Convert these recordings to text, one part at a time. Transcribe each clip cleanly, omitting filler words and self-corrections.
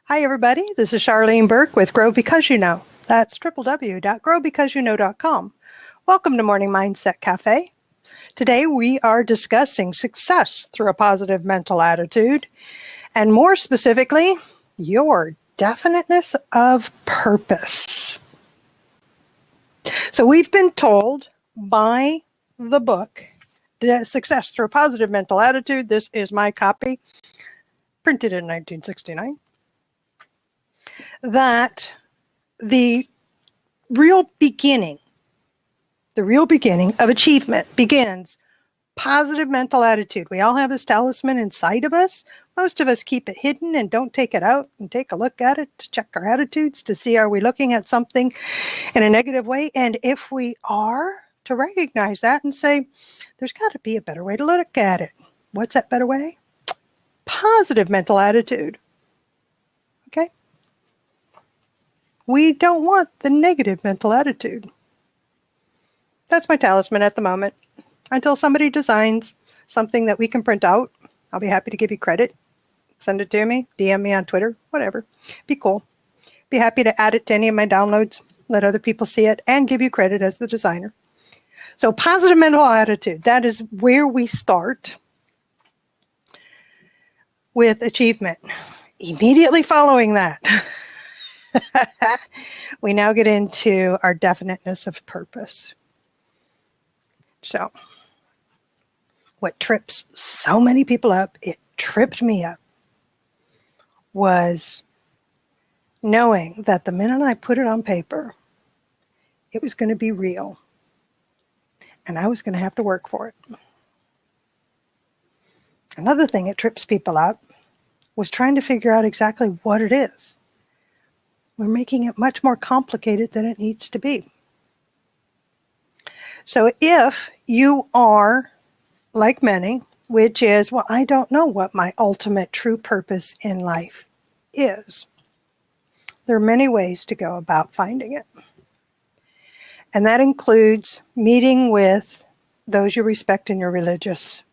Hi, everybody. This is Charlene Burke with Grow Because You Know. That's www.growbecauseyouknow.com. Welcome to Morning Mindset Cafe. Today, we are discussing success through a positive mental attitude, and more specifically, your definiteness of purpose. So we've been told by the book, Success Through a Positive Mental Attitude. This is my copy, printed in 1969. That the real beginning of achievement begins positive mental attitude. We all have this talisman inside of us. Most of us keep it hidden and don't take it out and take a look at it to check our attitudes to see, are we looking at something in a negative way? And if we are, to recognize that and say, there's got to be a better way to look at it. What's that better way? Positive mental attitude. Okay? We don't want the negative mental attitude. That's my talisman at the moment. Until somebody designs something that we can print out, I'll be happy to give you credit. Send it to me, DM me on Twitter, whatever. Be cool. Be happy to add it to any of my downloads, let other people see it, and give you credit as the designer. So positive mental attitude, that is where we start with achievement. Immediately following that, we now get into our definiteness of purpose. So, what trips so many people up, it tripped me up, was knowing that the minute I put it on paper, it was going to be real. And I was going to have to work for it. Another thing that trips people up was trying to figure out exactly what it is. We're making it much more complicated than it needs to be. So if you are like many, which is, well, I don't know what my ultimate true purpose in life is. There are many ways to go about finding it. And that includes meeting with those you respect in your religious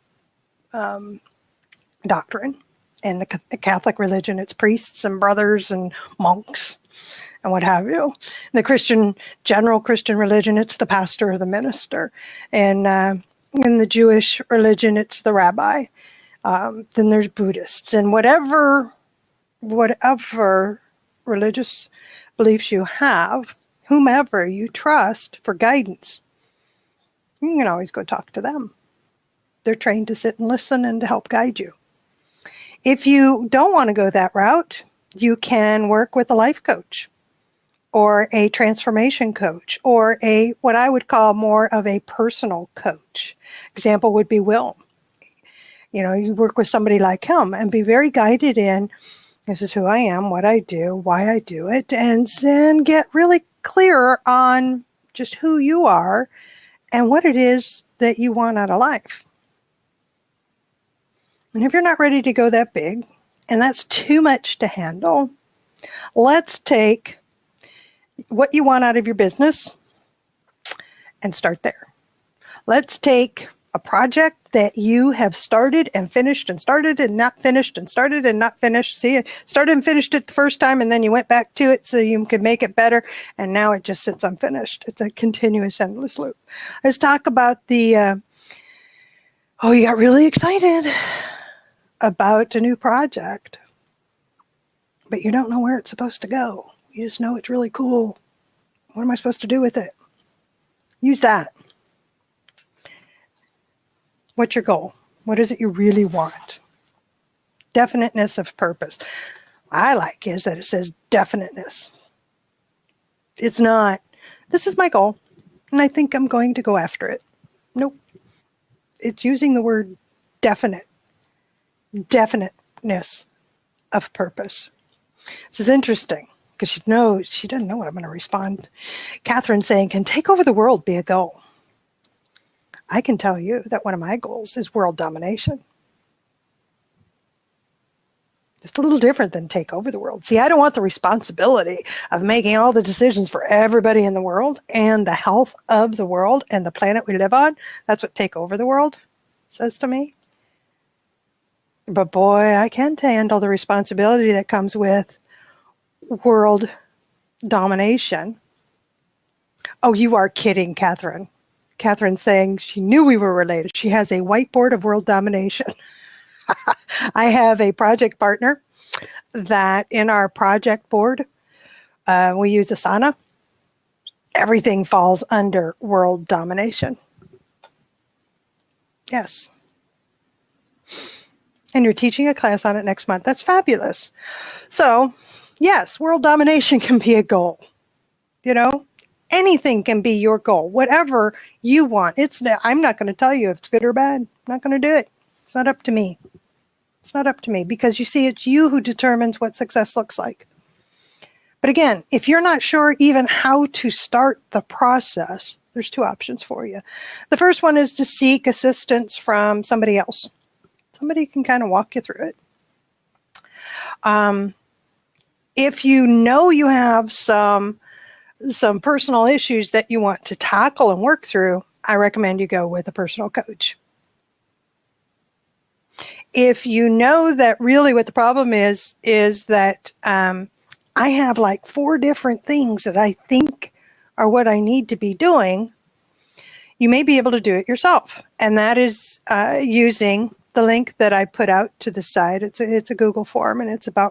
doctrine. In the Catholic religion, it's priests and brothers and monks and what have you. In the general Christian religion, it's the pastor or the minister. And in the Jewish religion, it's the rabbi. Then there's Buddhists. And whatever religious beliefs you have, whomever you trust for guidance, you can always go talk to them. They're trained to sit and listen and to help guide you. If you don't want to go that route, you can work with a life coach or a transformation coach or what I would call more of a personal coach. Example would be Will. You work with somebody like him and be very guided in, this is who I am, what I do, why I do it, and then get really clear on just who you are and what it is that you want out of life. And if you're not ready to go that big, and that's too much to handle, let's take what you want out of your business and start there. Let's take a project that you have started and finished and started and not finished and started and not finished. See, you started and finished it the first time and then you went back to it so you could make it better, and now it just sits unfinished. It's a continuous, endless loop. Let's talk about you got really excited about a new project, but you don't know where it's supposed to go. You just know it's really cool. What am I supposed to do with it? Use that. What's your goal? What is it you really want? Definiteness of purpose. I like is that it says definiteness. It's not, this is my goal, and I think I'm going to go after it. Nope. It's using the word definite. Definiteness of purpose. This is interesting because she doesn't know what I'm going to respond. Catherine saying, can take over the world be a goal? I can tell you that one of my goals is world domination. It's a little different than take over the world. See, I don't want the responsibility of making all the decisions for everybody in the world and the health of the world and the planet we live on. That's what take over the world says to me. But boy, I can handle the responsibility that comes with world domination. Oh, you are kidding, Catherine. Catherine saying she knew we were related. She has a whiteboard of world domination. I have a project partner that in our project board, we use Asana. Everything falls under world domination. Yes. And you're teaching a class on it next month. That's fabulous. So, yes, world domination can be a goal. You know, anything can be your goal, whatever you want. I'm not going to tell you if it's good or bad. I'm not going to do it. It's not up to me. It's not up to me because you see, it's you who determines what success looks like. But again, if you're not sure even how to start the process, there's two options for you. The first one is to seek assistance from somebody else. Somebody can kind of walk you through it. If you know you have some personal issues that you want to tackle and work through, I recommend you go with a personal coach. If you know that really what the problem is that I have like 4 different things that I think are what I need to be doing, you may be able to do it yourself. And that is using the link that I put out to the site. It's a Google form, and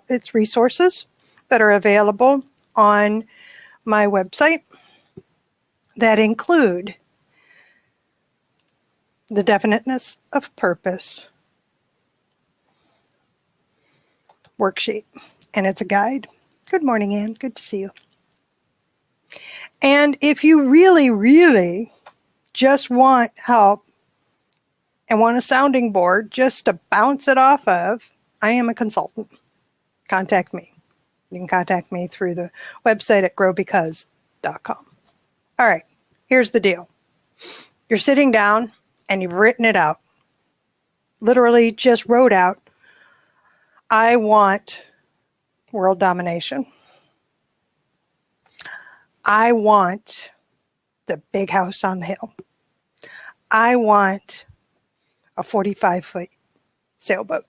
it's resources that are available on my website that include the Definiteness of Purpose worksheet, and it's a guide. Good morning, Ann. Good to see you. And if you really, really just want help and want a sounding board just to bounce it off of, I am a consultant. Contact me. You can contact me through the website at growbecause.com. All right, here's the deal. You're sitting down and you've written it out. Literally just wrote out, I want world domination. I want the big house on the hill. I want a 45-foot sailboat.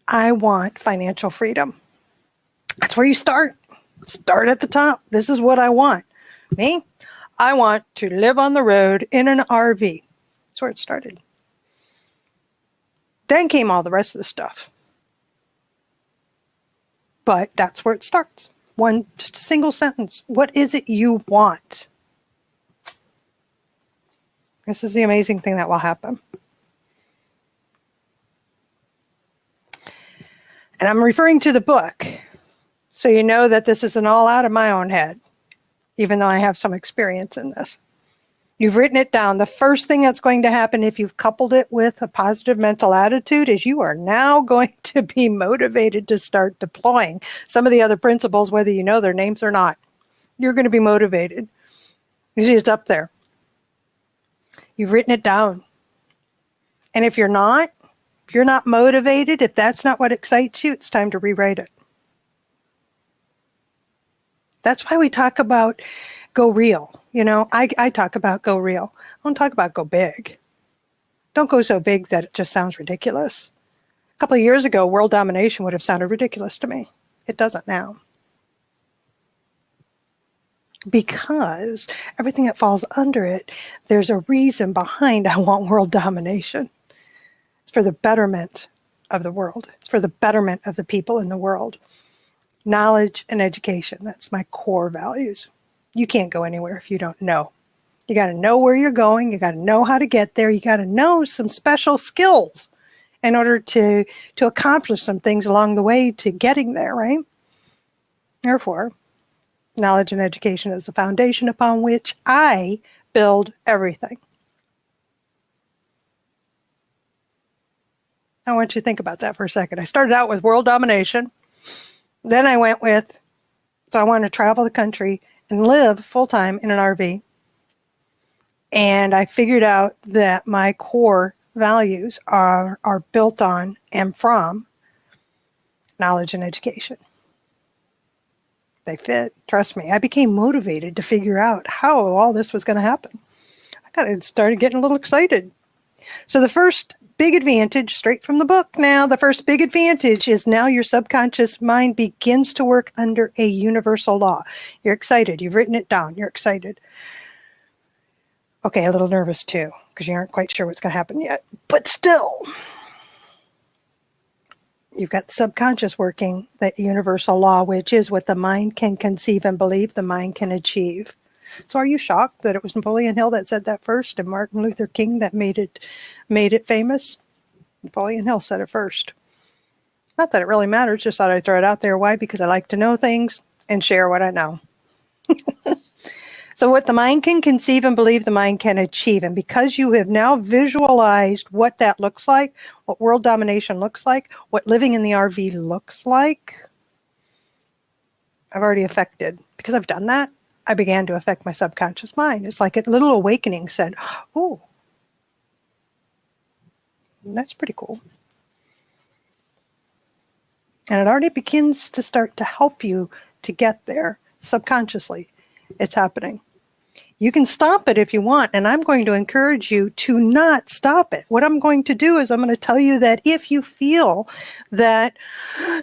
I want financial freedom. That's where you start. Start at the top. This is what I want. Me, I want to live on the road in an RV. That's where it started. Then came all the rest of the stuff. But that's where it starts. Just a single sentence. What is it you want? This is the amazing thing that will happen. And I'm referring to the book, so you know that this isn't all out of my own head, even though I have some experience in this. You've written it down. The first thing that's going to happen if you've coupled it with a positive mental attitude is you are now going to be motivated to start deploying some of the other principles, whether you know their names or not. You're going to be motivated. You see, it's up there. You've written it down. And if you're not motivated, if that's not what excites you, it's time to rewrite it. That's why we talk about go real. You know, I talk about go real. I don't talk about go big. Don't go so big that it just sounds ridiculous. A couple of years ago, world domination would have sounded ridiculous to me. It doesn't now. Because everything that falls under it, there's a reason behind I want world domination. It's for the betterment of the world. It's for the betterment of the people in the world. Knowledge and education, that's my core values. You can't go anywhere if you don't know. You got to know where you're going. You got to know how to get there. You got to know some special skills in order to accomplish some things along the way to getting there, right? Therefore, knowledge and education is the foundation upon which I build everything. I want you to think about that for a second. I started out with world domination. Then I went with, so I want to travel the country and live full-time in an RV. And I figured out that my core values are built on and from knowledge and education. They fit, trust me. I became motivated to figure out how all this was going to happen. I started getting a little excited. So the first big advantage, straight from the book now, the first big advantage is now your subconscious mind begins to work under a universal law. You're excited. You've written it down. You're excited. Okay, a little nervous too, because you aren't quite sure what's going to happen yet. But still, you've got the subconscious working that universal law, which is what the mind can conceive and believe, the mind can achieve. So are you shocked that it was Napoleon Hill that said that first and Martin Luther King that made it famous? Napoleon Hill said it first. Not that it really matters, just thought I'd throw it out there. Why? Because I like to know things and share what I know. So what the mind can conceive and believe, the mind can achieve. And because you have now visualized what that looks like, what world domination looks like, what living in the RV looks like, I've already affected. Because I've done that, I began to affect my subconscious mind. It's like a little awakening said, oh, that's pretty cool. And it already begins to start to help you to get there subconsciously. It's happening. You can stop it if you want, and I'm going to encourage you to not stop it. What I'm going to do is I'm going to tell you that if you feel that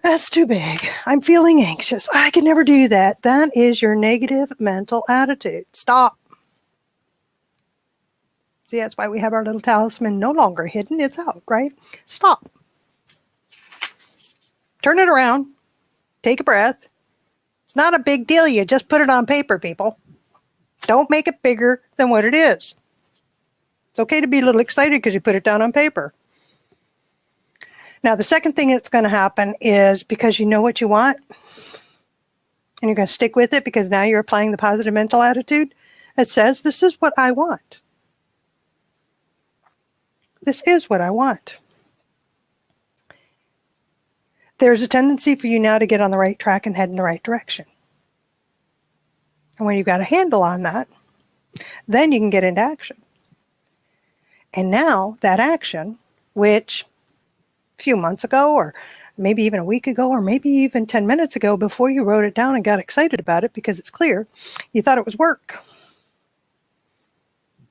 that's too big, I'm feeling anxious, I can never do that, that is your negative mental attitude. Stop. See, that's why we have our little talisman no longer hidden. It's out, right? Stop. Turn it around. Take a breath. It's not a big deal. You just put it on paper, people. Don't make it bigger than what it is. It's okay to be a little excited because you put it down on paper. Now, the second thing that's going to happen is because you know what you want, and you're going to stick with it because now you're applying the positive mental attitude. It says, this is what I want. This is what I want. There's a tendency for you now to get on the right track and head in the right direction. And when you've got a handle on that, then you can get into action. And now that action, which a few months ago, or maybe even a week ago, or maybe even 10 minutes ago, before you wrote it down and got excited about it because it's clear, you thought it was work.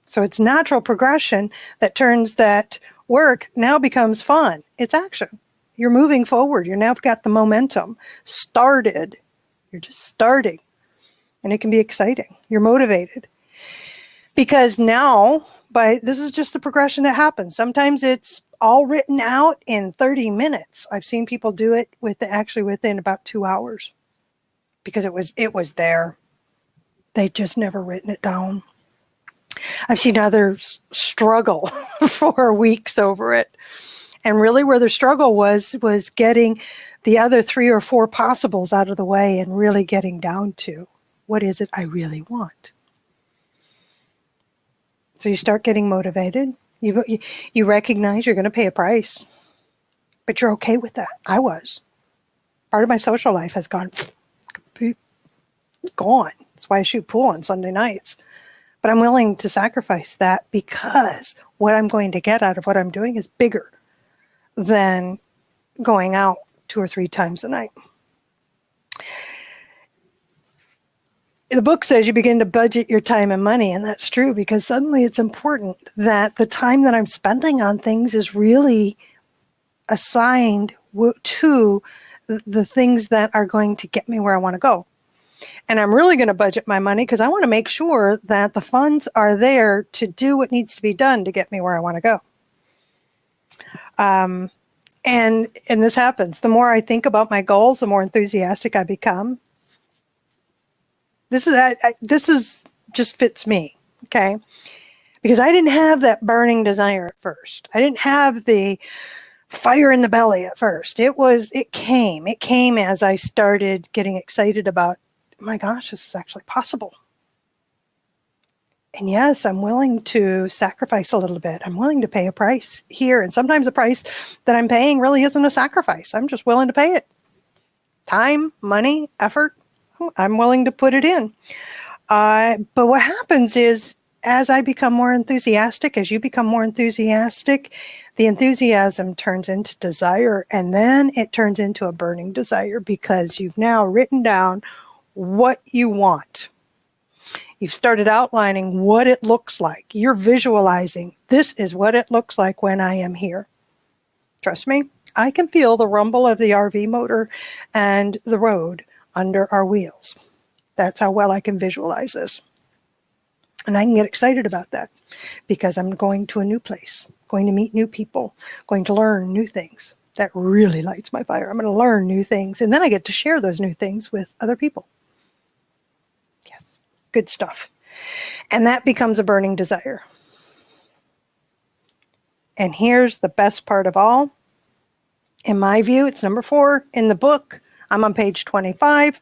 So it's natural progression that turns that work now becomes fun. It's action. You're moving forward. You've now got the momentum started. You're just starting. And it can be exciting. You're motivated. Because now, this is just the progression that happens. Sometimes it's all written out in 30 minutes. I've seen people do it actually within about 2 hours. Because it was there. They just never written it down. I've seen others struggle for weeks over it. And really where their struggle was getting the other 3 or 4 possibles out of the way and really getting down to, what is it I really want? So you start getting motivated. You recognize you're going to pay a price, but you're okay with that. I was. Part of my social life has gone. That's why I shoot pool on Sunday nights. But I'm willing to sacrifice that because what I'm going to get out of what I'm doing is bigger than going out 2 or 3 times a night. The book says you begin to budget your time and money, and that's true because suddenly it's important that the time that I'm spending on things is really assigned to the things that are going to get me where I want to go. And I'm really going to budget my money because I want to make sure that the funds are there to do what needs to be done to get me where I want to go. And this happens. The more I think about my goals, the more enthusiastic I become. This is just fits me, okay? Because I didn't have that burning desire at first. I didn't have the fire in the belly at first. It came as I started getting excited about, my gosh, this is actually possible. And yes, I'm willing to sacrifice a little bit. I'm willing to pay a price here. And sometimes the price that I'm paying really isn't a sacrifice. I'm just willing to pay it. Time, money, effort. I'm willing to put it in. But what happens is, as I become more enthusiastic, as you become more enthusiastic, the enthusiasm turns into desire, and then it turns into a burning desire because you've now written down what you want. You've started outlining what it looks like. You're visualizing, this is what it looks like when I am here. Trust me, I can feel the rumble of the RV motor and the road under our wheels. That's how well I can visualize this. And I can get excited about that because I'm going to a new place, going to meet new people, going to learn new things. That really lights my fire. I'm going to learn new things, and then I get to share those new things with other people. Yes, good stuff. And that becomes a burning desire. And here's the best part of all. In my view, it's number 4 in the book. I'm on page 25.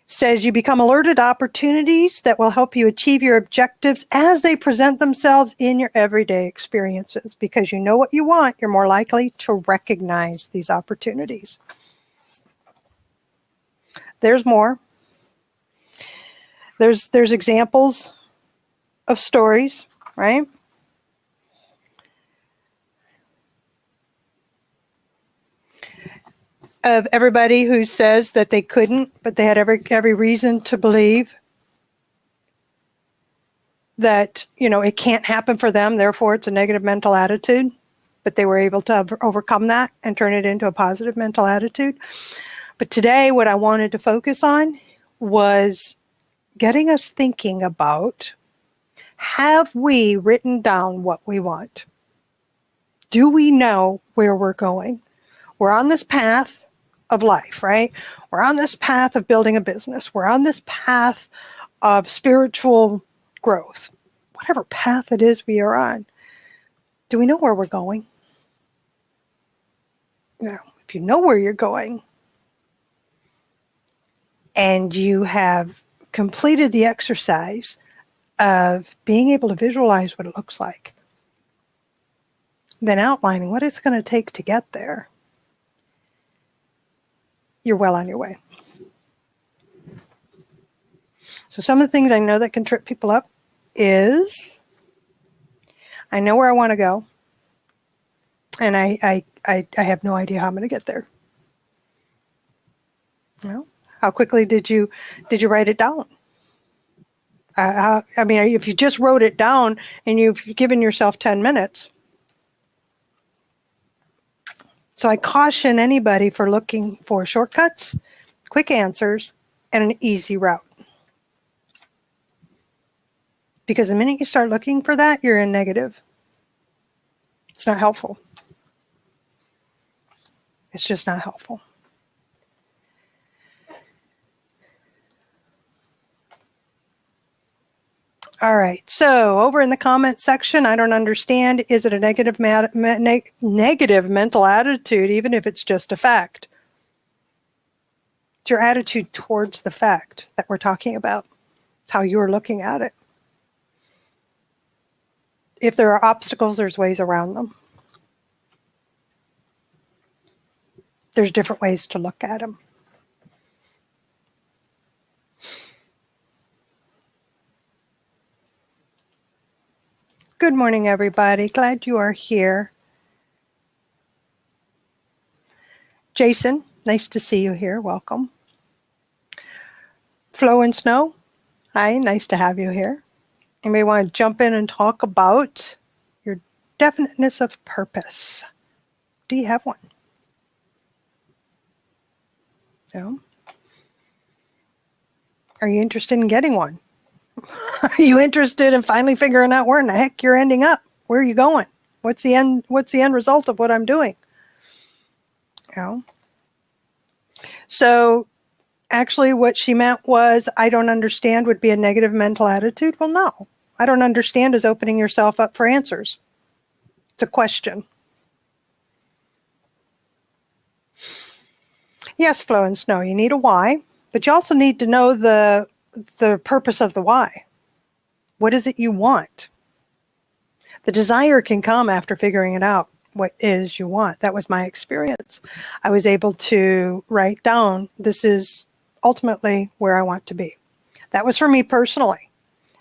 Says you become alerted to opportunities that will help you achieve your objectives as they present themselves in your everyday experiences. Because you know what you want, you're more likely to recognize these opportunities. There's more. There's examples of stories, right? Of everybody who says that they couldn't, but they had every reason to believe that, it can't happen for them, therefore it's a negative mental attitude, but they were able to overcome that and turn it into a positive mental attitude. But today what I wanted to focus on was getting us thinking about, have we written down what we want? Do we know where we're going? We're on this path of life, right? We're on this path of building a business. We're on this path of spiritual growth. Whatever path it is we are on. Do we know where we're going? Now, if you know where you're going and you have completed the exercise of being able to visualize what it looks like, then outlining what it's going to take to get there, you're well on your way. So some of the things I know that can trip people up is, I know where I want to go, and I have no idea how I'm going to get there. Well, how quickly did you write it down? If you just wrote it down and you've given yourself 10 minutes. So I caution anybody for looking for shortcuts, quick answers, and an easy route. Because the minute you start looking for that, you're in negative. It's not helpful. It's just not helpful. All right, so over in the comment section, I don't understand, is it a negative mental attitude, even if it's just a fact? It's your attitude towards the fact that we're talking about. It's how you're looking at it. If there are obstacles, there's ways around them. There's different ways to look at them. Good morning, everybody. Glad you are here. Jason, nice to see you here. Welcome. Flo and Snow, hi, nice to have you here. You may want to jump in and talk about your definiteness of purpose. Do you have one? No? Are you interested in getting one? Are you interested in finally figuring out where in the heck you're ending up? Where are you going? What's the end result of what I'm doing? So actually what she meant was, I don't understand would be a negative mental attitude. Well, no. I don't understand is opening yourself up for answers. It's a question. Yes, Flo and Snow, you need a why, but you also need to know the purpose of the why. What is it you want? The desire can come after figuring it out, what is you want. That was my experience. I was able to write down, this is ultimately where I want to be. That was for me personally.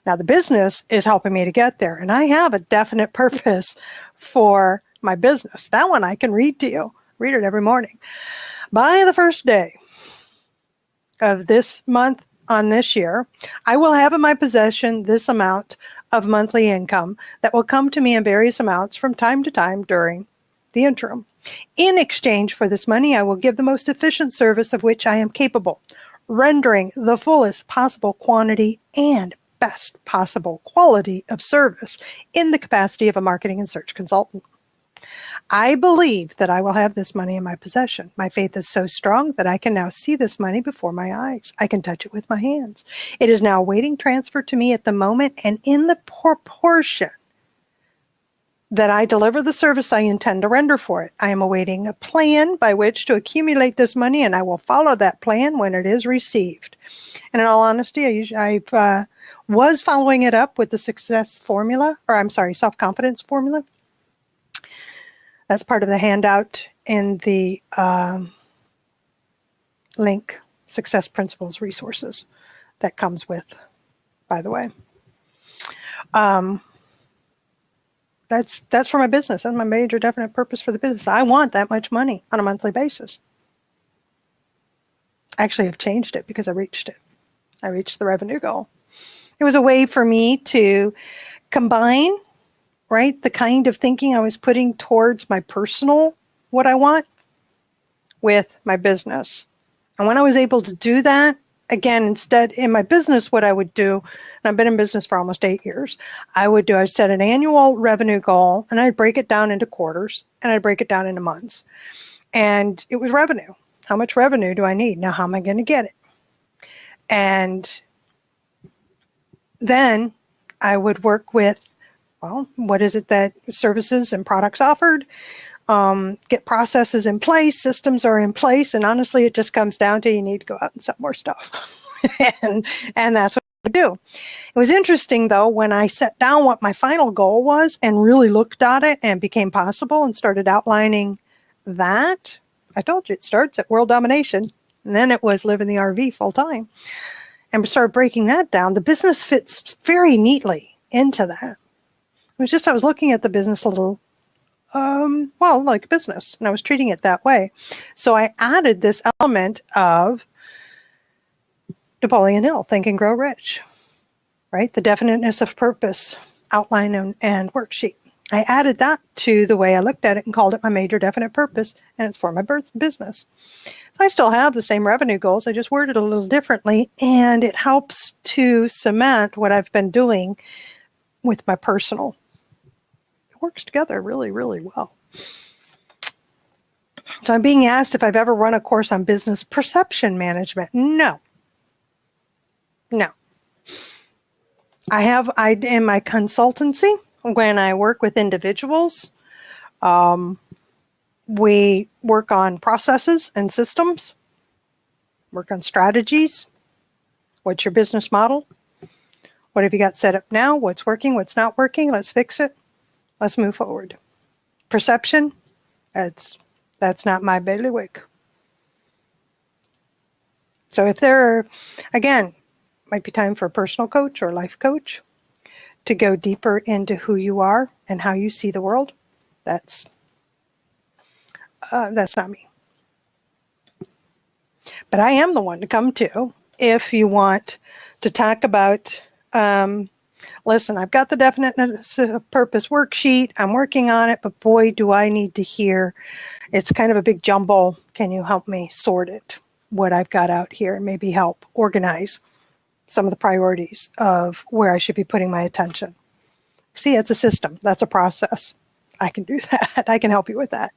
Now the business is helping me to get there, and I have a definite purpose for my business. That one I can read to you. Read it every morning. By the first day of this month on this year, I will have in my possession this amount of monthly income that will come to me in various amounts from time to time during the interim. In exchange for this money, I will give the most efficient service of which I am capable, rendering the fullest possible quantity and best possible quality of service in the capacity of a marketing and search consultant. I believe that I will have this money in my possession. My faith is so strong that I can now see this money before my eyes. I can touch it with my hands. It is now awaiting transfer to me at the moment and in the proportion that I deliver the service I intend to render for it. I am awaiting a plan by which to accumulate this money, and I will follow that plan when it is received. And in all honesty, I was following it up with the self-confidence formula. That's part of the handout in the link, Success Principles Resources, that comes with, by the way. That's for my business. That's my major definite purpose for the business. I want that much money on a monthly basis. Actually, I've changed it because I reached it. I reached the revenue goal. It was a way for me to combine, right, the kind of thinking I was putting towards my personal, what I want, with my business. And when I was able to do that, again, instead, in my business, what I would do, and I've been in business for almost 8 years, I'd set an annual revenue goal, and I'd break it down into quarters, and I'd break it down into months. And it was revenue. How much revenue do I need? Now, how am I going to get it? And then I would work with, well, what is it that services and products offered? Get processes in place, systems are in place, and honestly, it just comes down to you need to go out and sell more stuff. and that's what I do. It was interesting, though, when I set down what my final goal was and really looked at it and became possible and started outlining that. I told you it starts at world domination, and then it was live in the RV full time. And we started breaking that down. The business fits very neatly into that. It was just I was looking at the business a little like business, and I was treating it that way. So I added this element of Napoleon Hill, Think and Grow Rich, right? The Definiteness of Purpose outline and worksheet. I added that to the way I looked at it and called it my major definite purpose, and it's for my business. So I still have the same revenue goals. I just worded it a little differently, and it helps to cement what I've been doing with my personal. Works together really, really well. So I'm being asked if I've ever run a course on business perception management. No. In my consultancy, when I work with individuals, we work on processes and systems, work on strategies. What's your business model? What have you got set up now? What's working? What's not working? Let's fix it. Let's move forward. Perception, that's not my bailiwick. So if again, might be time for a personal coach or life coach to go deeper into who you are and how you see the world, that's not me. But I am the one to come to if you want to talk about listen, I've got the Definiteness of Purpose worksheet. I'm working on it, but boy, do I need to hear. It's kind of a big jumble. Can you help me sort it, what I've got out here, and maybe help organize some of the priorities of where I should be putting my attention? See, it's a system. That's a process. I can do that. I can help you with that.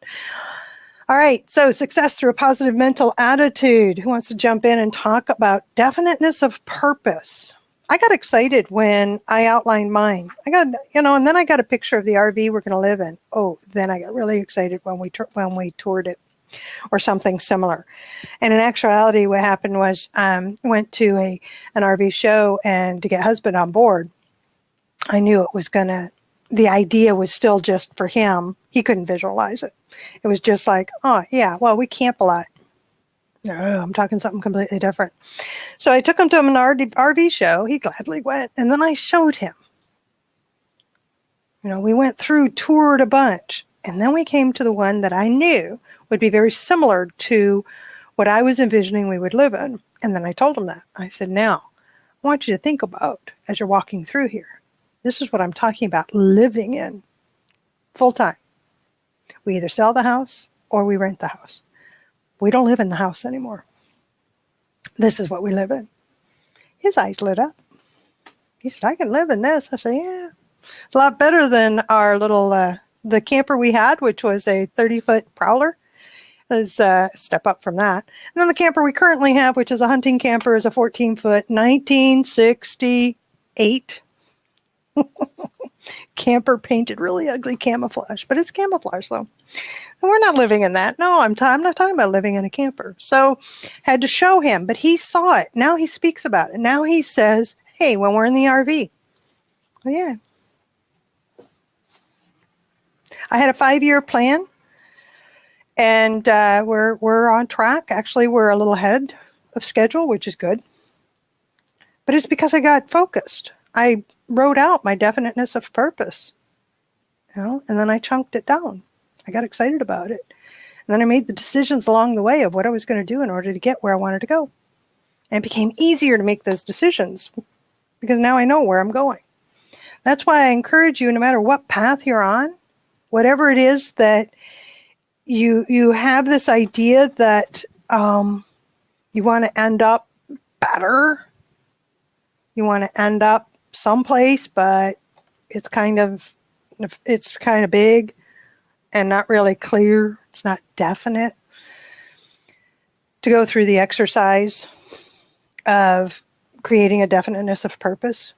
All right, so success through a positive mental attitude. Who wants to jump in and talk about definiteness of purpose? I got excited when I outlined mine. And then I got a picture of the RV we're going to live in. Oh, then I got really excited when we toured it, or something similar. And in actuality, what happened was went to an RV show, and to get husband on board, I knew the idea was still just for him. He couldn't visualize it. It was just like, oh, yeah, well, we camp a lot. No, I'm talking something completely different. So I took him to an RV show. He gladly went. And then I showed him. We went through, toured a bunch. And then we came to the one that I knew would be very similar to what I was envisioning we would live in. And then I told him that. I said, now, I want you to think about, as you're walking through here, this is what I'm talking about living in full time. We either sell the house or we rent the house. We don't live in the house anymore. This is what we live in. His eyes lit up. He said, I can live in this. I said, yeah. It's a lot better than our little, the camper we had, which was a 30-foot Prowler. Is a step up from that. And then the camper we currently have, which is a hunting camper, is a 14-foot 1968 camper, painted really ugly camouflage, but it's camouflage though. And we're not living in that. No, I'm not talking about living in a camper. So had to show him, but he saw it. Now he speaks about it. Now he says, hey, when we're in the RV. Oh, yeah. I had a 5-year plan. And we're on track. Actually, we're a little ahead of schedule, which is good. But it's because I got focused. I wrote out my definiteness of purpose, and then I chunked it down. I got excited about it. And then I made the decisions along the way of what I was going to do in order to get where I wanted to go. And it became easier to make those decisions because now I know where I'm going. That's why I encourage you, no matter what path you're on, whatever it is that you have this idea that you want to end up better. You want to end up someplace, but it's kind of big and not really clear. It's not definite. To go through the exercise of creating a definiteness of purpose.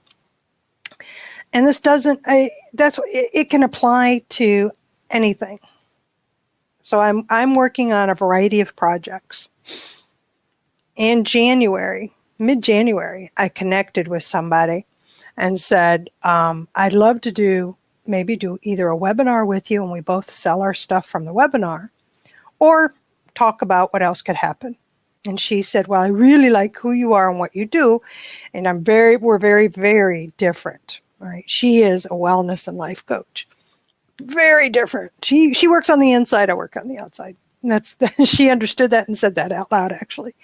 And this it can apply to anything. So I'm working on a variety of projects. In January, mid-January, I connected with somebody and said, I'd love to do either a webinar with you and we both sell our stuff from the webinar, or talk about what else could happen. And she said, well, I really like who you are and what you do. And we're very, very different. All right. She is a wellness and life coach. Very different. She works on the inside. I work on the outside. And she understood that and said that out loud, actually.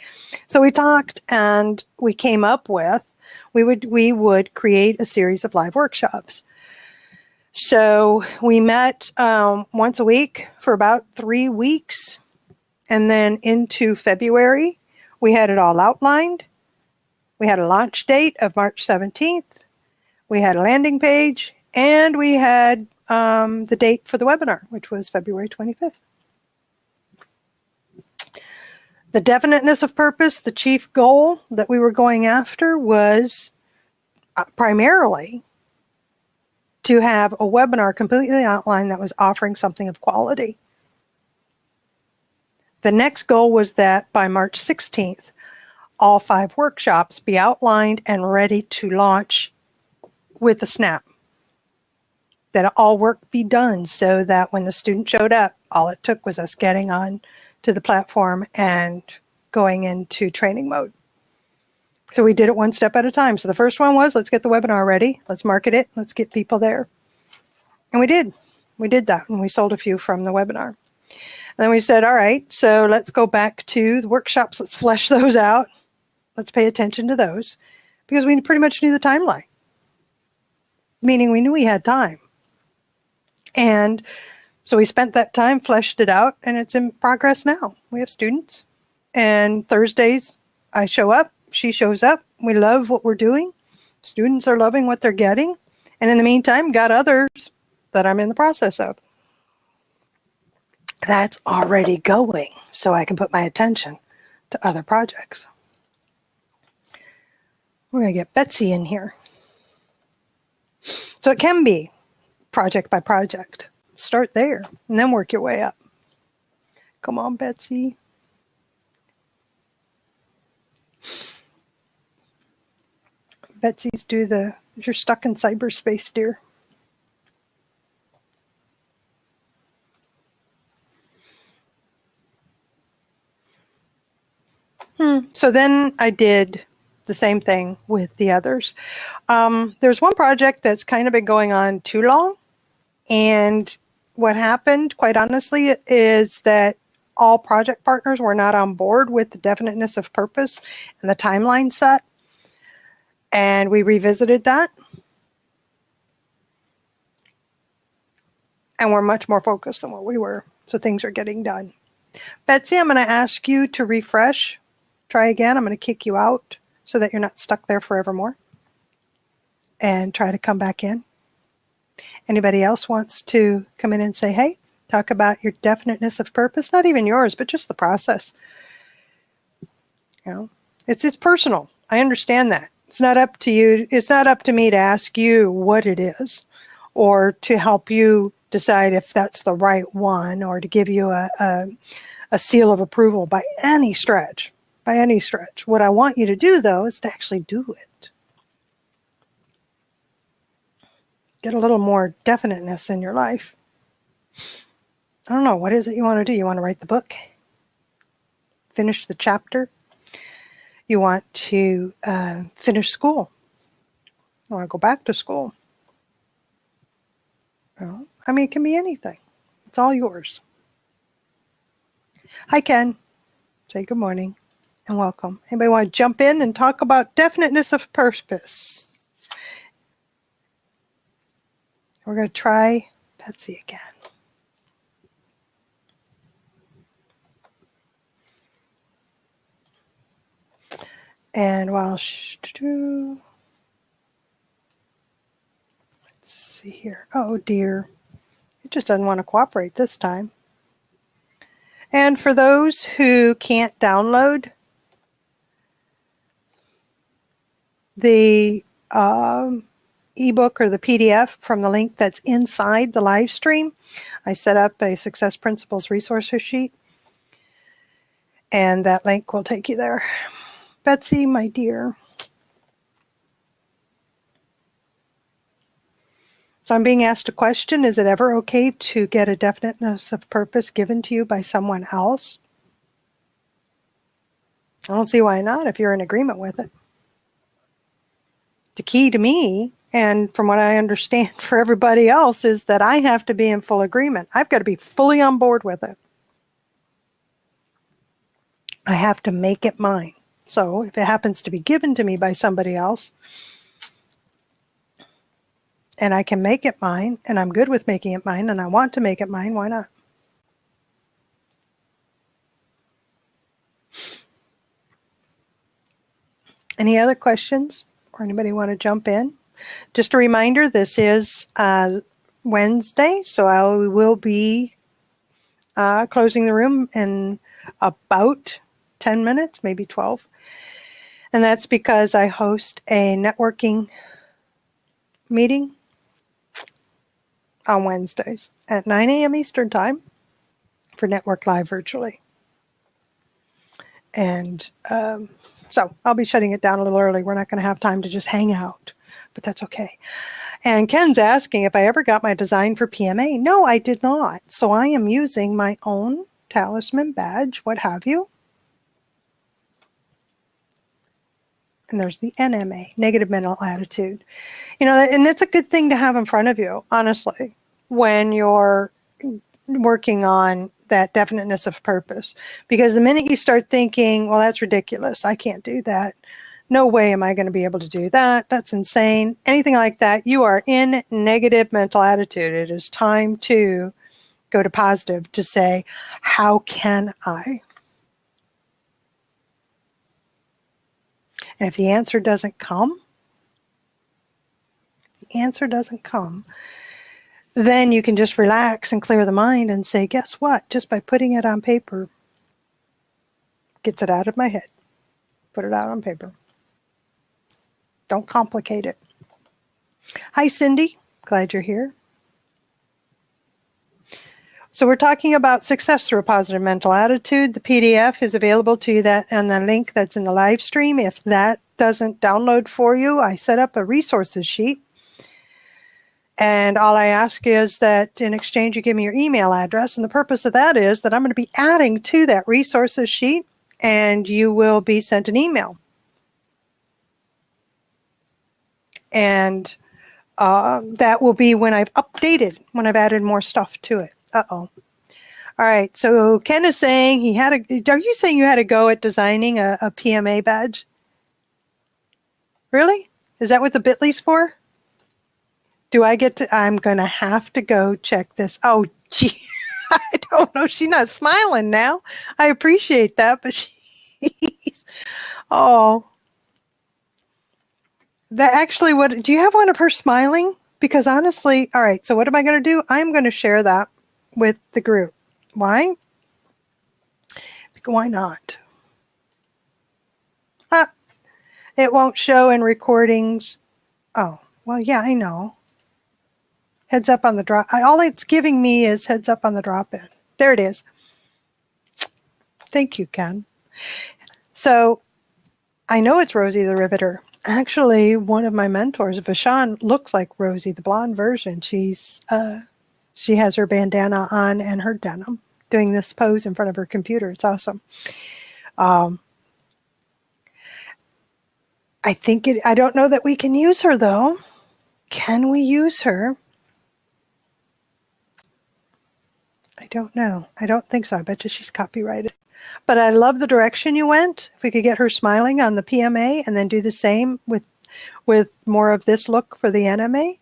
So we talked and we came up with, we would create a series of live workshops. So we met once a week for about 3 weeks. And then into February, we had it all outlined. We had a launch date of March 17th. We had a landing page, and we had the date for the webinar, which was February 25th. The definiteness of purpose, the chief goal that we were going after was primarily to have a webinar completely outlined that was offering something of quality. The next goal was that by March 16th, all 5 workshops be outlined and ready to launch with a snap. That all work be done so that when the student showed up, all it took was us getting on to the platform and going into training mode. So we did it one step at a time. So the first one was, let's get the webinar ready. Let's market it. Let's get people there. And we did. We did that. And we sold a few from the webinar. And then we said, all right, so let's go back to the workshops. Let's flesh those out. Let's pay attention to those because we pretty much knew the timeline. Meaning we knew we had time. And so we spent that time, fleshed it out, and it's in progress now. We have students. And Thursdays, I show up, she shows up. We love what we're doing. Students are loving what they're getting. And in the meantime, got others that I'm in the process of. That's already going, so I can put my attention to other projects. We're going to get Betsy in here. So it can be project by project. Start there and then work your way up. Come on, Betsy. Betsy's you're stuck in cyberspace, dear. So then I did the same thing with the others. There's one project that's kind of been going on too long. And what happened, quite honestly, is that all project partners were not on board with the definiteness of purpose and the timeline set. And we revisited that. And we're much more focused than what we were. So things are getting done. Betsy, I'm going to ask you to refresh. Try again. I'm going to kick you out so that you're not stuck there forevermore. And try to come back in. Anybody else wants to come in and say, hey, talk about your definiteness of purpose? Not even yours, but just the process. You know, it's personal. I understand that. It's not up to you. It's not up to me to ask you what it is or to help you decide if that's the right one or to give you a seal of approval by any stretch. By any stretch. What I want you to do, though, is to actually do it. Get a little more definiteness in your life. I don't know. What is it you want to do? You want to write the book? Finish the chapter? You want to finish school? You want to go back to school? Well, I mean, it can be anything. It's all yours. Hi, Ken. Say good morning and welcome. Anybody want to jump in and talk about definiteness of purpose? We're going to try Betsy again. And while let's see here. Oh dear. It just doesn't want to cooperate this time. And for those who can't download the ebook or the PDF from the link that's inside the live stream, I set up a Success Principles resources sheet, and that link will take you there. Betsy, my dear. So I'm being asked a question, is it ever okay to get a definiteness of purpose given to you by someone else? I don't see why not if you're in agreement with it. The key to me, and from what I understand for everybody else, is that I have to be in full agreement. I've got to be fully on board with it. I have to make it mine. So if it happens to be given to me by somebody else, and I can make it mine, and I'm good with making it mine, and I want to make it mine, why not? Any other questions? Or anybody want to jump in? Just a reminder, this is Wednesday, so I will be closing the room in about 10 minutes, maybe 12. And that's because I host a networking meeting on Wednesdays at 9 a.m. Eastern Time for Network Live virtually. And so I'll be shutting it down a little early. We're not going to have time to just hang out, but that's okay. And Ken's asking if I ever got my design for PMA. No, I did not. So I am using my own talisman badge, what have you. And there's the NMA, negative mental attitude. You know, and it's a good thing to have in front of you, honestly, when you're working on that definiteness of purpose. Because the minute you start thinking, well, that's ridiculous, I can't do that. No way am I going to be able to do that. That's insane. Anything like that, you are in negative mental attitude. It is time to go to positive, to say, how can I? And if the answer doesn't come, then you can just relax and clear the mind and say, guess what? Just by putting it on paper, gets it out of my head. Put it out on paper. Don't complicate it. Hi, Cindy. Glad you're here. So we're talking about success through a positive mental attitude. The PDF is available to you and the link that's in the live stream. If that doesn't download for you, I set up a resources sheet. And all I ask is that in exchange you give me your email address. And the purpose of that is that I'm going to be adding to that resources sheet, and you will be sent an email. And that will be when I've updated, when I've added more stuff to it. Uh-oh. All right, so Ken is saying are you saying you had a go at designing a PMA badge? Really? Is that what the bit.ly's for? Do I get to, I'm going to have to go check this. Oh, gee. I don't know. She's not smiling now. I appreciate that, but she's, oh, that actually, what, do you have one of her smiling? Because honestly, all right, so what am I going to do? I'm going to share that with the group. Why? Because why not? Ah, it won't show in recordings. Oh, well, yeah, I know. Heads up on the drop. All it's giving me is heads up on the drop-in. There it is. Thank you, Ken. So I know it's Rosie the Riveter. Actually, one of my mentors, Vashon, looks like Rosie, the blonde version. She has her bandana on and her denim, doing this pose in front of her computer. It's awesome. I don't know that we can use her though. Can we use her? I don't know. I don't think so. I bet you she's copyrighted. But I love the direction you went. If we could get her smiling on the PMA and then do the same with more of this look for the NMA.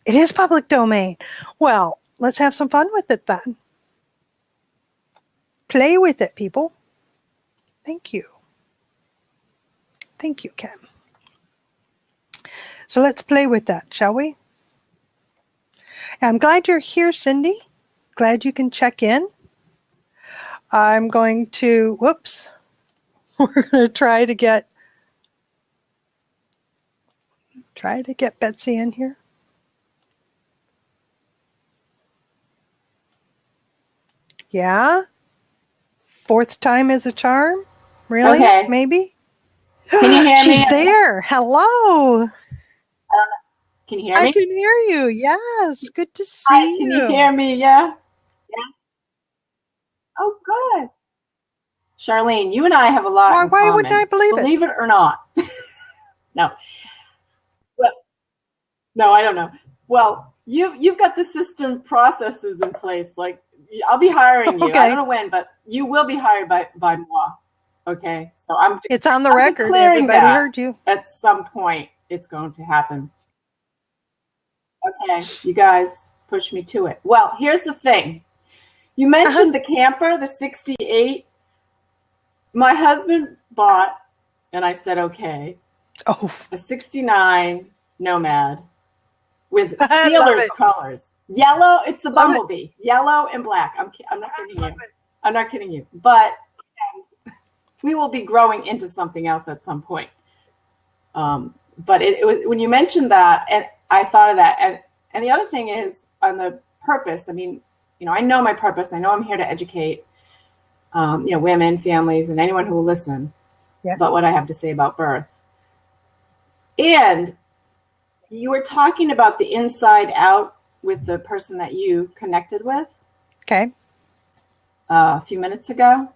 It is public domain. Well, let's have some fun with it then. Play with it, people. Thank you. Thank you, Ken. So let's play with that, shall we? I'm glad you're here, Cindy. Glad you can check in. I'm going to, whoops, we're going to try to get Betsy in here. Yeah? Fourth time is a charm? Really? Okay. Maybe? Can you hear me? She's there. Hello. Can you hear me? I can hear you. Yes. Good to see Hi, you. can you hear me? Yeah? Yeah. Oh, good. Charlene, you and I have a lot in Why common. wouldn't I believe it? Believe it or not. No. Well, no, I don't know. Well, you've got the system processes in place. Like, I'll be hiring you. Okay. I don't know when, but you will be hired by moi. Okay? So it's on the record. Everybody heard you. At some point, it's going to happen. Okay, you guys push me to it. Well, here's the thing. You mentioned the camper, the 68. My husband bought, and I said, okay, a 69 Nomad with Steelers colors. Yellow, it's the Bumblebee. Yellow and black. I'm not kidding you. I'm not kidding you. But we will be growing into something else at some point. But it was, when you mentioned that, and I thought of that. And the other thing is on the purpose. I mean, I know my purpose. I know I'm here to educate, women, families, and anyone who will listen about what I have to say about birth. And you were talking about the inside out with the person that you connected with. Okay. A few minutes ago.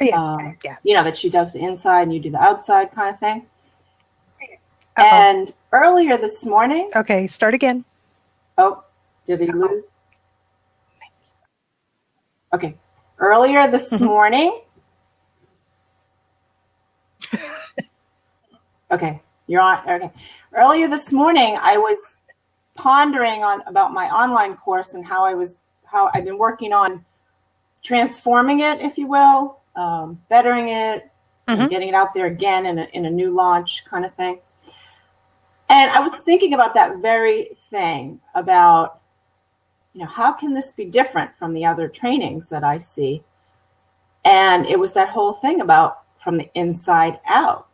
Yeah. That she does the inside and you do the outside kind of thing. And earlier this morning. Okay, start again. Oh, did he lose? Okay. Earlier this morning. Okay, you're on. Okay. Earlier this morning, I was pondering about my online course and how I've been working on transforming it, if you will, bettering it, and getting it out there again in a new launch kind of thing. And I was thinking about that very thing about, how can this be different from the other trainings that I see? And it was that whole thing about from the inside out,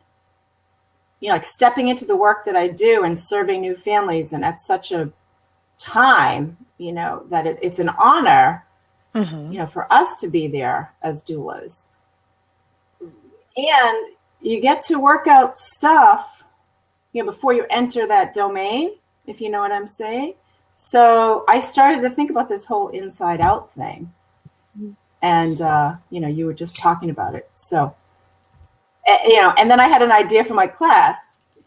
like stepping into the work that I do and serving new families. And at such a time, that it's an honor, for us to be there as doulas. And you get to work out stuff, before you enter that domain, if you know what I'm saying. So I started to think about this whole inside out thing. And, you were just talking about it. So, and then I had an idea for my class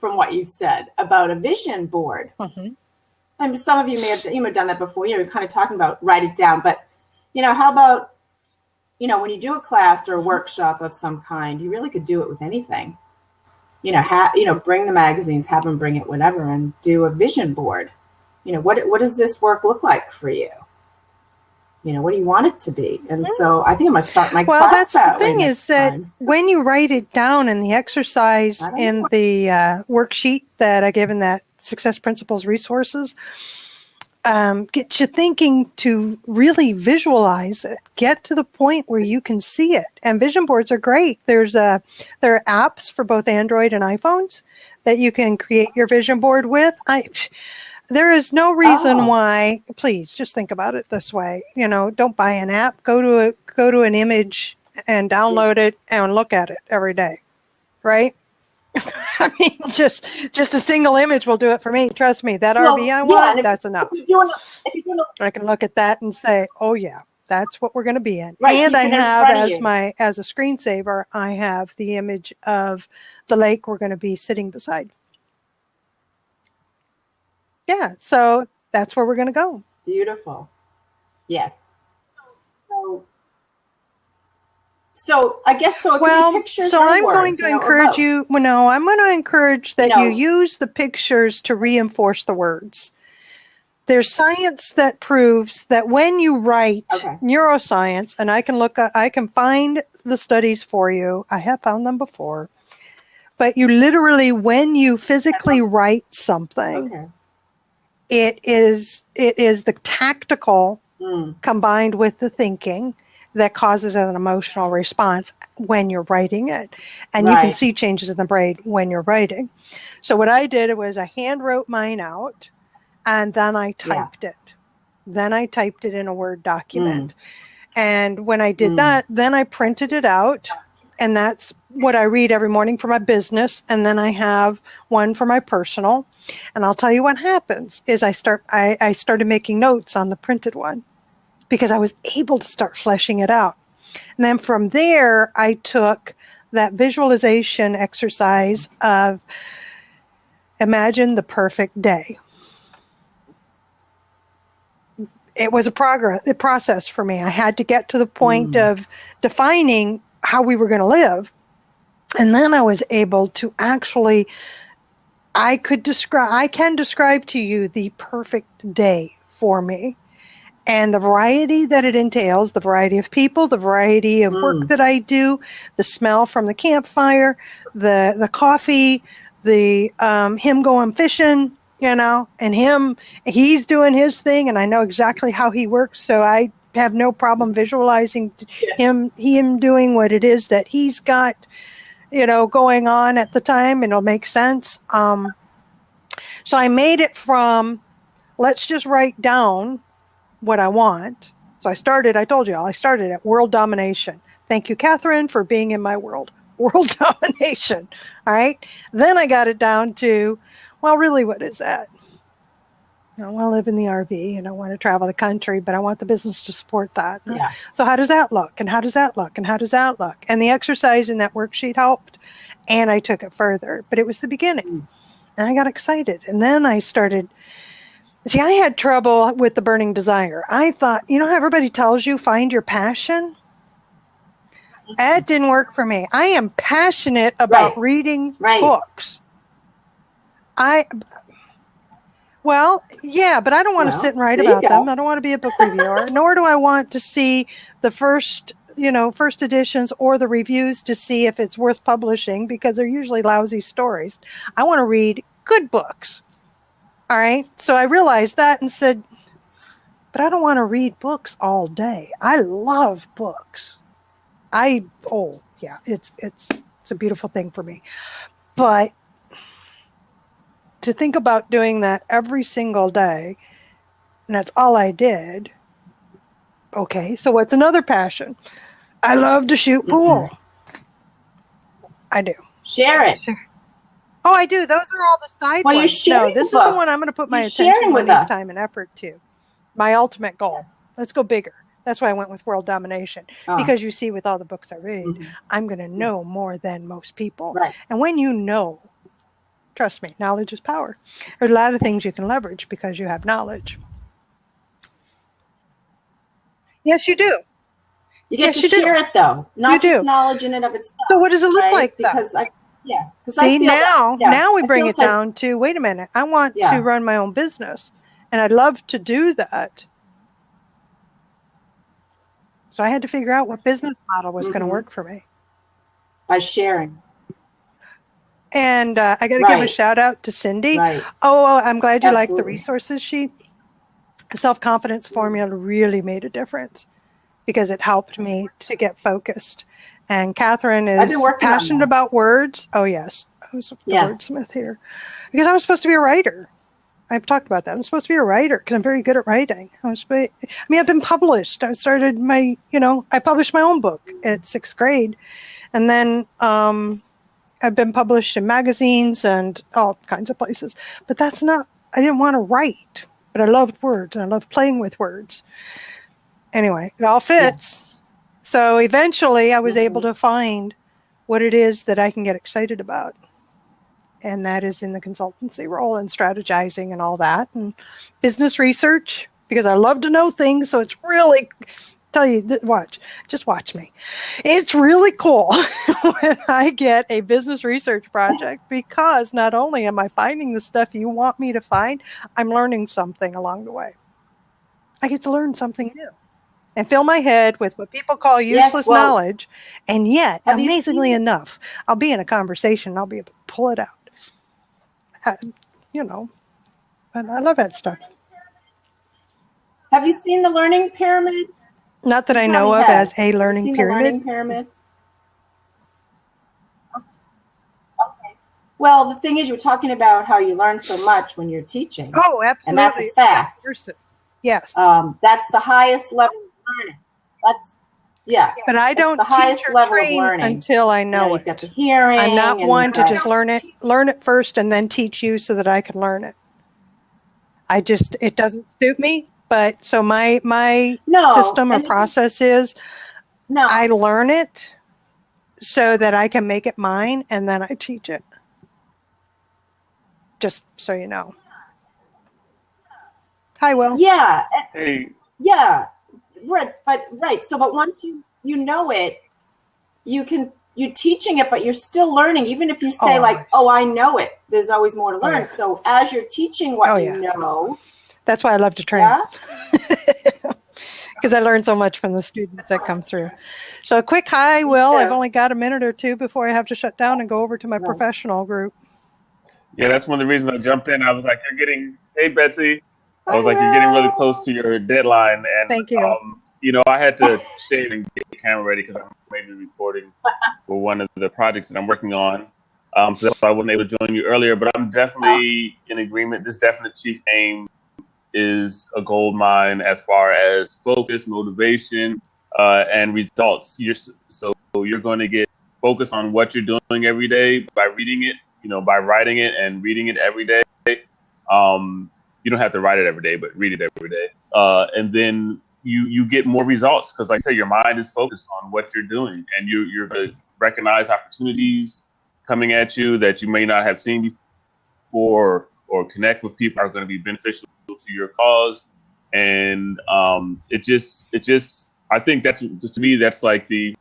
from what you said about a vision board. And some of you may have done that before. You're kind of talking about write it down. But, how about, when you do a class or a workshop of some kind, you really could do it with anything. Bring the magazines, have them bring it, whatever, and do a vision board. What does this work look like for you? What do you want it to be? And so I think I'm going to start my Well, class that's the thing way is that time. when you write it down in the exercise in the worksheet that I give in that Success Principles resources, get you thinking to really visualize it. Get to the point where you can see it. And vision boards are great. There are apps for both Android and iPhones that you can create your vision board with. There is no reason why. Please just think about it this way. Don't buy an app. Go to an image and download it and look at it every day, right? I mean, just a single image will do it for me. Trust me, that RV I want, that's enough. I can look at that and say, oh yeah, that's what we're going to be in. Right, and I have as a screensaver, I have the image of the lake we're going to be sitting beside. Yeah, so that's where we're going to go. Beautiful. Yes. So I guess so. I'm going to encourage you. Well, no, I'm going to encourage that you use the pictures to reinforce the words. There's science that proves that when you write neuroscience, and I can find the studies for you. I have found them before, but you literally, when you physically write something, it is the tactical combined with the thinking that causes an emotional response when you're writing it. And you can see changes in the brain when you're writing. So what I did was I hand wrote mine out and then I typed it. Then I typed it in a Word document. And when I did that, then I printed it out. And that's what I read every morning for my business. And then I have one for my personal. And I'll tell you what happens is I started making notes on the printed one, because I was able to start fleshing it out. And then from there, I took that visualization exercise of imagine the perfect day. It was a process for me. I had to get to the point of defining how we were going to live. And then I was able to actually, I can describe to you the perfect day for me. And the variety that it entails, the variety of people, the variety of work that I do, the smell from the campfire, the coffee, the him going fishing, and he's doing his thing, and I know exactly how he works, so I have no problem visualizing him doing what it is that he's got, going on at the time, and it'll make sense. So I made it from, let's just write down what I want. So I started at world domination. Thank you, Catherine, for being in my world. World domination. All right. Then I got it down to, well, really, what is that? I want to live in the RV and I want to travel the country, but I want the business to support that. Yeah. So how does that look? And how does that look? And how does that look? And the exercise in that worksheet helped. And I took it further, but it was the beginning. And I got excited. And then I started. See, I had trouble with the burning desire. I thought, how everybody tells you, find your passion? That didn't work for me. I am passionate about reading books. Well, yeah, but I don't want to sit and write about them. I don't want to be a book reviewer, nor do I want to see the first editions or the reviews to see if it's worth publishing, because they're usually lousy stories. I want to read good books. All right. So I realized that and said, but I don't want to read books all day. I love books. It's a beautiful thing for me. But to think about doing that every single day, and that's all I did. Okay. So what's another passion? I love to shoot pool. I do. Share it. Sure. Oh, I do. Those are all the side ones. No, this is the one I'm going to put my attention, money, time, and effort to. My ultimate goal. Let's go bigger. That's why I went with world domination. Because you see, with all the books I read, I'm going to know more than most people. Right. And when you know, trust me, knowledge is power. There's a lot of things you can leverage because you have knowledge. Yes, you do. You get to share it, though. Not just knowledge in and of itself. So what does it look like, though? Because See, now we bring it down to, wait a minute, I want to run my own business, and I'd love to do that. So I had to figure out what business model was going to work for me. By sharing. And I got to give a shout out to Cindy. Right. Oh, I'm glad you liked the resources sheet. The self-confidence formula really made a difference because it helped me to get focused. And Catherine is passionate about words. Oh, yes. I was the wordsmith here. Because I was supposed to be a writer. I've talked about that. I'm supposed to be a writer because I'm very good at writing. I've been published. I started I published my own book at 6th grade. And then I've been published in magazines and all kinds of places. But I didn't want to write. But I loved words and I loved playing with words. Anyway, it all fits. Yeah. So eventually I was able to find what it is that I can get excited about. And that is in the consultancy role and strategizing and all that. And business research, because I love to know things. So it's really, just watch me. It's really cool when I get a business research project because not only am I finding the stuff you want me to find, I'm learning something along the way. I get to learn something new and fill my head with what people call useless knowledge. And yet, amazingly enough, I'll be in a conversation and I'll be able to pull it out. And I love that stuff. Have you seen the learning pyramid? Not that I know of as a learning pyramid. The learning pyramid? Okay. Well, the thing is, you were talking about how you learn so much when you're teaching. Oh, absolutely. And that's a fact. Yes. That's the highest level of learning. But I don't teach or train until I know it. You've got the hearing. I'm not one to just learn it first and then teach you so that I can learn it. It doesn't suit me. But so my system or process is I learn it so that I can make it mine and then I teach it. Just so you know. Hi, Will. Yeah. Hey. Yeah. Right. So, but once you know it, you're teaching it, but you're still learning. Even if you say I know it, there's always more to learn. Yeah. So as you're teaching what you know. That's why I love to train. Because I learn so much from the students that come through. So a quick hi, Will. I've only got a minute or two before I have to shut down and go over to my professional group. Yeah, that's one of the reasons I jumped in. I was like, hey, Betsy. I was like, you're getting really close to your deadline. And thank you. I had to shave and get the camera ready because I'm maybe recording for one of the projects that I'm working on. So that's why I wasn't able to join you earlier. But I'm definitely in agreement. This definite chief aim is a gold mine as far as focus, motivation, and results. So you're going to get focused on what you're doing every day by reading it, by writing it and reading it every day. You don't have to write it every day, but read it every day. And then you get more results because, like I say, your mind is focused on what you're doing, and you're going to recognize opportunities coming at you that you may not have seen before, or connect with people that are going to be beneficial to your cause. And it just I think that's, to me, that's like we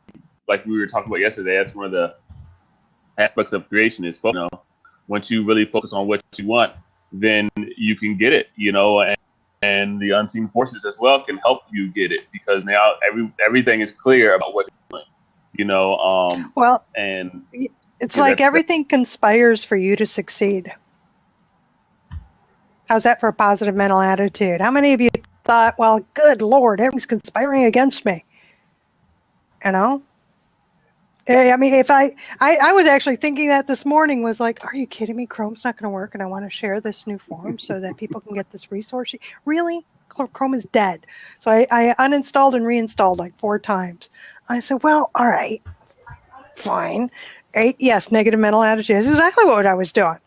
were talking about yesterday, that's one of the aspects of creation is focus. Once you really focus on what you want, then you can get it, and the unseen forces as well can help you get it because now everything is clear about what you're doing, and it's like everything conspires for you to succeed. How's that for a positive mental attitude? How many of you thought, well, good Lord, everything's conspiring against me? I mean, if I was actually thinking that this morning, was like, are you kidding me? Chrome's not going to work and I want to share this new form so that people can get this resource. Really? Chrome is dead. So I uninstalled and reinstalled like 4 times. I said, well, all right, fine. Yes, negative mental attitude. That's exactly what I was doing.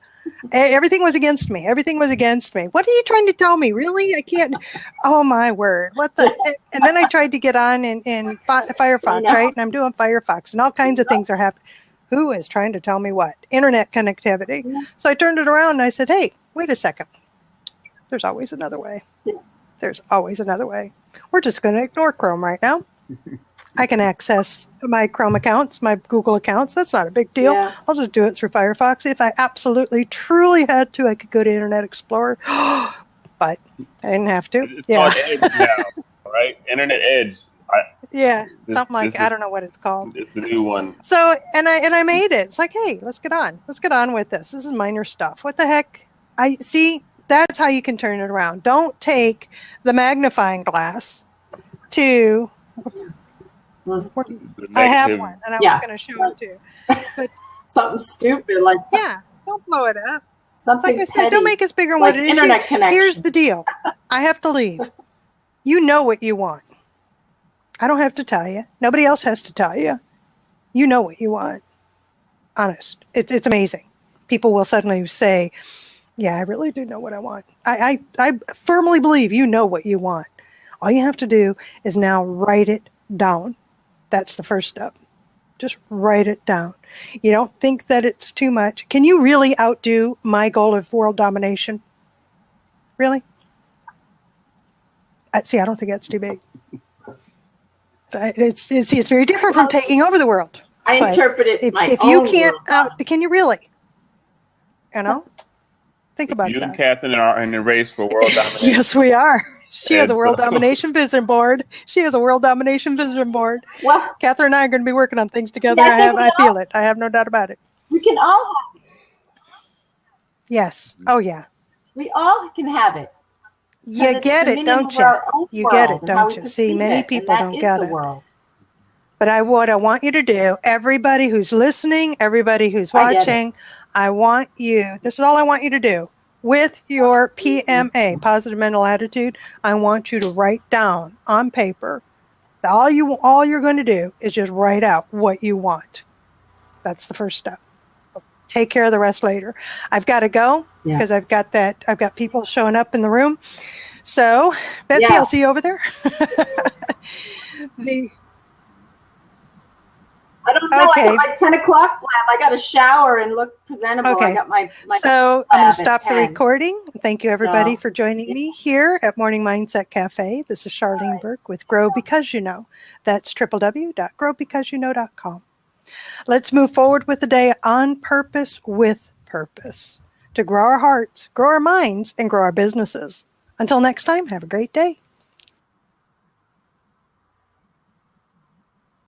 Everything was against me. Everything was against me. What are you trying to tell me? Really? I can't. Oh, my word. What the heck? And then I tried to get on in Firefox, right? And I'm doing Firefox and all kinds of things are happening. Who is trying to tell me what? Internet connectivity. So I turned it around and I said, hey, wait a second. There's always another way. There's always another way. We're just going to ignore Chrome right now. I can access my Chrome accounts, my Google accounts. That's not a big deal. Yeah. I'll just do it through Firefox. If I absolutely, truly had to, I could go to Internet Explorer. But I didn't have to. It's called Edge now, right? Internet Edge. Yeah, This something like, this I is don't know what it's called. it's the new one. So, and I made it. It's like, hey, let's get on with this. This is minor stuff. What the heck? I see. That's how you can turn it around. Don't take the magnifying glass to. The I have negative. one, and I was going to show it to you. But Something stupid like yeah, don't blow it up. It's something like I said, petty, don't make us bigger than like what it is. internet connection. Here's the deal. I have to leave. You know what you want. I don't have to tell you. Nobody else has to tell you. You know what you want. Honest. It's amazing. People will suddenly say, yeah, I really do know what I want. I firmly believe you know what you want. All you have to do is now write it down. That's the first step. Just write it down. You don't think that it's too much. Can you really outdo my goal of world domination? Really? See, I don't think that's too big. It's very different from taking over the world. I interpret it if you can't can you really? You know? Think about you that. and Catherine are in the race for world domination. Yes, we are. She has a world so- domination vision board. She has a world domination vision board. Well, Catherine and I are going to be working on things together. Yeah, I feel it. I have no doubt about it. we can all have it. Yes. Oh, yeah. We all can have it. You get it, don't you? You get it, don't you? See, many people don't get it. But what I want you to do, everybody who's listening, everybody who's watching, I want you, this is all I want you to do. With your PMA, positive mental attitude, I want you to write down on paper. All you're going to do is just write out what you want. That's the first step. Take care of the rest later. I've got to go because I've got people showing up in the room. So, Betsy, I'll see you over there. I don't know. Okay. I got my 10 o'clock lab. I got to shower and look presentable. Okay. I got my so I'm going to stop the recording. Thank you, everybody, for joining me here at Morning Mindset Cafe. This is Charlene Burke with Grow Because You Know. That's www.growbecauseyouknow.com. Let's move forward with the day on purpose with purpose to grow our hearts, grow our minds, and grow our businesses. Until next time, have a great day.